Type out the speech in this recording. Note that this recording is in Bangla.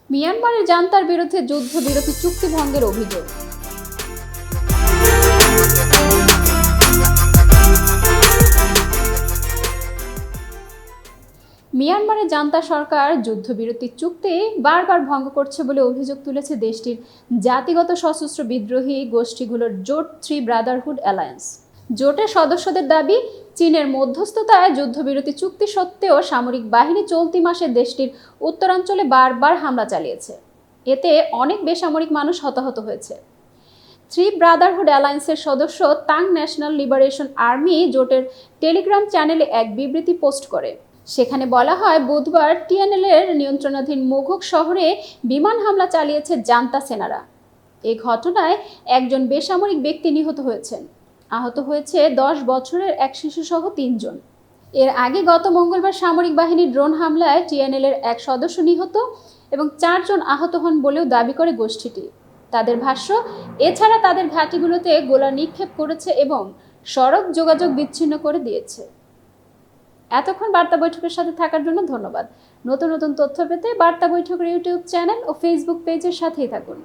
মিয়ানমারের জান্তার বিরুদ্ধে যুদ্ধবিরতি চুক্তি ভঙ্গের অভিযোগ। মিয়ানমারের জান্তা সরকার যুদ্ধবিরতি চুক্তি বারবার ভঙ্গ করছে বলে অভিযোগ তুলেছে দেশটির জাতিগত সশস্ত্র বিদ্রোহী গোষ্ঠীগুলোর জোট থ্রি ব্রাদারহুড অ্যালায়েন্স। জোটের সদস্যদের দাবি, চীনের মধ্যস্থতায় যুদ্ধবিরতি চুক্তি সত্ত্বেও সামরিক বাহিনী চলতি মাসে দেশটির উত্তরাঞ্চলে বারবার হামলা চালিয়েছে। এতে অনেক বেসামরিক মানুষ হতাহত হয়েছে। থ্রি ব্রাদারহুড অ্যালায়েন্সের সদস্য তাং ন্যাশনাল লিবারেশন আর্মি জোটের টেলিগ্রাম চ্যানেলে এক বিবৃতি পোস্ট করে। সেখানে বলা হয়, বুধবার টিএনএল-এর নিয়ন্ত্রণাধীন মোঘক শহরে বিমান হামলা চালিয়েছে জান্তা সেনারা। এই ঘটনায় একজন বেসামরিক ব্যক্তি নিহত হয়েছেন। আহত হয়েছে 10 বছরের এক শিশুসহ 3 জন। এর আগে গত মঙ্গলবার সামরিক বাহিনীর ড্রোন হামলায় টিএনএল-এর এক সদস্য নিহত এবং 4 জন আহত হন বলেও দাবি করে গোষ্ঠীটি। তাদের ভাষ্য, এছাড়া তাদের ঘাঁটিগুলোতে গোলা নিক্ষেপ করেছে এবং সড়ক যোগাযোগ বিচ্ছিন্ন করে দিয়েছে। এতক্ষণ বার্তা বৈঠকের সাথে থাকার জন্য ধন্যবাদ। নতুন নতুন তথ্য পেতে বার্তা বৈঠকের ইউটিউব চ্যানেল ও ফেসবুক পেজের সাথেই থাকুন।